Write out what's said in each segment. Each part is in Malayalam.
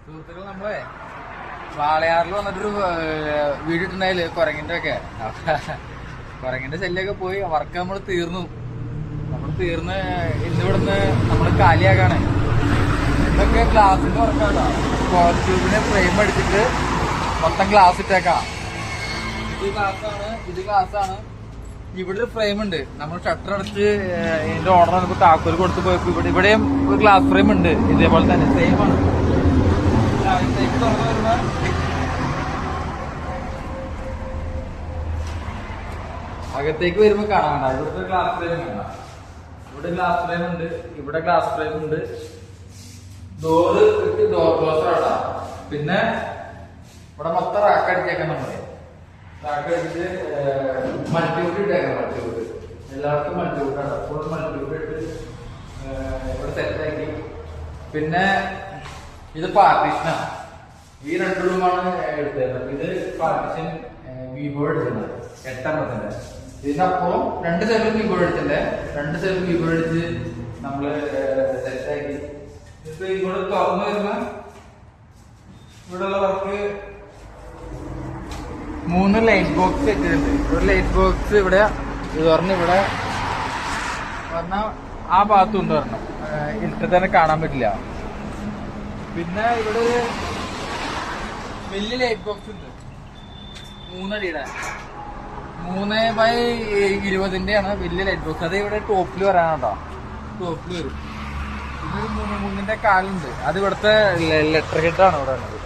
സുഹൃത്തുക്കൾ നമ്മളെ വാളയാറിൽ വന്നിട്ടൊരു വീഡിയോ ഇട്ടുണ്ടായില്ലേ കുരങ്ങിന്റെ ഒക്കെ. കുരങ്ങിന്റെ ശല്യമൊക്കെ പോയി വർക്ക് നമ്മൾ തീർന്നു. ഇന്നിവിടുന്ന് നമ്മൾ കാലിയാക്കാണ്. ഇതൊക്കെ ഗ്ലാസിന്റെ വർക്കാണ്. സ്ക്വയർ ട്യൂബിനെ ഫ്രെയിം അടിച്ചിട്ട് മൊത്തം ഗ്ലാസ് ഇട്ടേക്കാം. ഇത് ഗ്ലാസ്സാണ്. ഇവിടെ ഒരു ഫ്രെയിം ഉണ്ട്. നമ്മൾ ഷട്ടർ അടച്ച് ഇതിന്റെ ഓർഡർ നമുക്ക് താക്കോൽ കൊടുത്ത് പോയപ്പോ ഇവിടെയും ഒരു ഗ്ലാസ് ഫ്രെയിം ഉണ്ട്. ഇതേപോലെ തന്നെ സെയിം ആണ്. അകത്തേക്ക് വരുമ്പോ കാണാണ്ട ഇവിടുത്തെ ഗ്ലാസ് ഫ്രെയിം കാണാം. ഇവിടെ ഗ്ലാസ് ഫ്രെയിം ഉണ്ട്, ഇവിടെ ഗ്ലാസ് ഫ്രെയിം ഉണ്ട്. ഡോർ ക്ലോസർ ആട്ടാ. പിന്നെ ഇവിടെ മൊത്തം റാക്ക് അടിച്ചേക്കാൻ നമ്മള് റാക്ക് അടിച്ച് മൾട്ടിവുഡ് ഇട്ടേക്കാം. മൾട്ടിവുഡ് എല്ലാവർക്കും മൾട്ടിവുഡാണ്. ഫുൾ മൾട്ടിവുഡ് ഇട്ട് ഇവിടെ സെറ്റാക്കി. പിന്നെ ഇത് പാർട്ടീഷനാണ്. ഈ 2 റൂമാണ് എടുത്തേക്കുന്നത്. ഇത് പാർട്ടീഷൻ കീബോർഡ് എടുക്കുന്നത് 8 ഇതിനപ്പുറം 2 സൈഡിലും കീബോർഡ് എടുത്തില്ലേ. 2 സൈഡിലും കീബോർഡ് അടിച്ച് നമ്മള് സെറ്റാക്കി. ഇപ്പൊ ഇവിടെ തുറന്നു വരുന്ന ഇവിടെയുള്ള വർക്ക് 3 ലൈറ്റ് ബോക്സ് വെച്ചിട്ടുണ്ട്. ഒരു ലൈറ്റ് ബോക്സ് ഇവിടെ തുറന്ന് ഇവിടെ പറഞ്ഞാൽ ആ ഭാഗത്ത് കൊണ്ടുവരണം. ഇരുട്ട് തന്നെ കാണാൻ പറ്റില്ല. പിന്നെ ഇവിടെ വലിയ ലൈറ്റ് ബോക്സ് ഉണ്ട് 3 അടിയുടെ 3x20 വലിയ ലൈറ്റ് ബോക്സ്. അത് ഇവിടെ ടോപ്പിൽ വരാനാട്ടോ. ടോപ്പിൽ വരും. ഇതൊരു 3x3 കാലുണ്ട്. അത് ഇവിടുത്തെ ലെറ്റർ ഹെഡാണ് ഇവിടെ ഉള്ളത്.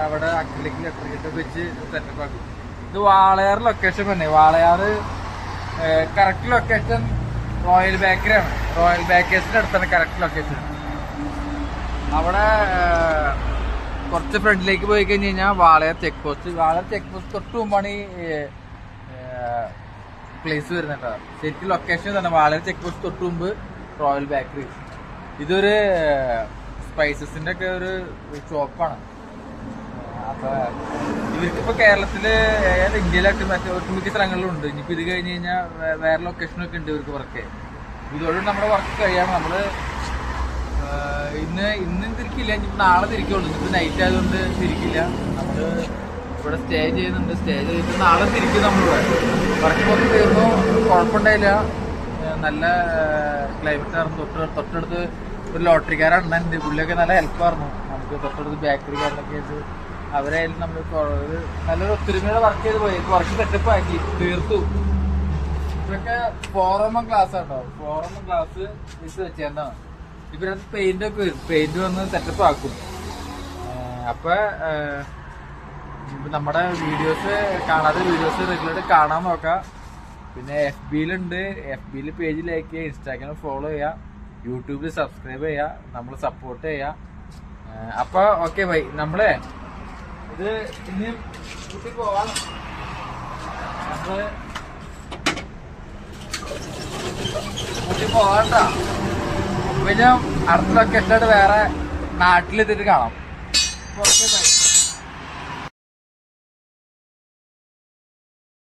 അവിടെ അക്രിലിക് ലെറ്റർ ഹെഡ് വെച്ച് സെറ്റപ്പ് ആക്കും. ഇത് വാളയാർ ലൊക്കേഷൻ തന്നെ. വാളയാറ് കറക്റ്റ് ലൊക്കേഷൻ റോയൽ ബേക്കറിയാണ്. റോയൽ ബേക്കേഴ്സിന്റെ അടുത്താണ് കറക്റ്റ് ലൊക്കേഷൻ. അവിടെ കുറച്ച് ഫ്രണ്ടിലേക്ക് പോയി കഴിഞ്ഞ് കഴിഞ്ഞാൽ Walayar check post. Walayar check post തൊട്ട് മുമ്പാണ് ഈ പ്ലേസ് വരുന്നത് കേട്ടോ. ശരിക്കും ലൊക്കേഷൻ തന്നെ വാളയാർ ചെക്ക് പോസ്റ്റ് തൊട്ട് മുമ്പ് റോയൽ ബേക്കറി. ഇതൊരു സ്പൈസസിന്റെ ഒക്കെ ഒരു ഷോപ്പാണ്. അപ്പൊ ഇവർക്കിപ്പോ കേരളത്തില് ഇന്ത്യയിലായിട്ട് ഒട്ടുമിക്ക സ്ഥലങ്ങളിലും ഉണ്ട്. ഇനിയിപ്പോ ഇത് കഴിഞ്ഞ് കഴിഞ്ഞാൽ വേറെ ലൊക്കേഷനൊക്കെ ഉണ്ട് ഇവർക്ക് വർക്ക്. ഇതോടെ നമ്മുടെ വർക്ക് കഴിയാണ്. നമ്മള് ഇന്ന് തിരിക്കില്ല, ഇനി നാളെ തിരിക്കുള്ളൂ. ഇന്നിപ്പോ നൈറ്റ് ആയതുകൊണ്ട് തിരിക്കില്ല. നമ്മള് ഇവിടെ സ്റ്റേ ചെയ്യുന്നുണ്ട്. സ്റ്റേ ചെയ്തിട്ട് നാളെ തിരിക്കും. നമ്മളിവിടെ വർക്ക് മൊത്തം തീർന്നു. കുഴപ്പമുണ്ടായില്ല. നല്ല ക്ലൈമറ്റ് ആയിരുന്നു. തൊട്ടടുത്ത് ഒരു ലോട്ടറിക്കാരുണ്ടായിരുന്നു. പുള്ളിയൊക്കെ നല്ല ഹെൽപ്പായിരുന്നു നമുക്ക്. തൊട്ടടുത്ത് ബേക്കറിക്കാരനൊക്കെ ആയിട്ട് അവരായാലും നമ്മൾ നല്ലൊരു ഒത്തൊരുമയുടെ വർക്ക് ചെയ്ത് പോയി. വർക്ക് സെറ്റപ്പ് ആക്കി തീർത്തു. ഇതൊക്കെ 4mm ഗ്ലാസ് ആട്ടോ. 4mm ഗ്ലാസ് ഇത് വെച്ചേണ്ടാണ്. ഇവരത് പെയിന്റ് ഒക്കെ വരും. പെയിന്റ് വന്ന് സെറ്റപ്പ് ആക്കും. അപ്പൊ നമ്മുടെ വീഡിയോസ് കാണാതെ വീഡിയോസ് റെഗുലറായിട്ട് കാണാൻ നോക്കാം. പിന്നെ FBയിലുണ്ട്. FBയിൽ പേജ് ലൈക്ക് ചെയ്യുക, ഇൻസ്റ്റാഗ്രാമിൽ ഫോളോ ചെയ്യുക, യൂട്യൂബിൽ സബ്സ്ക്രൈബ് ചെയ്യുക, നമ്മൾ സപ്പോർട്ട് ചെയ്യുക. അപ്പൊ ഓക്കെ ബൈ. നമ്മളെ ഇത് ഇനി കൂട്ടി പോവാം. നമ്മള് കൂട്ടി പോവാണ്ട. പിന്നെ അടുത്ത ലൊക്കേഷനായിട്ട് വേറെ നാട്ടിലെത്തിയിട്ട് കാണാം. Okay bye.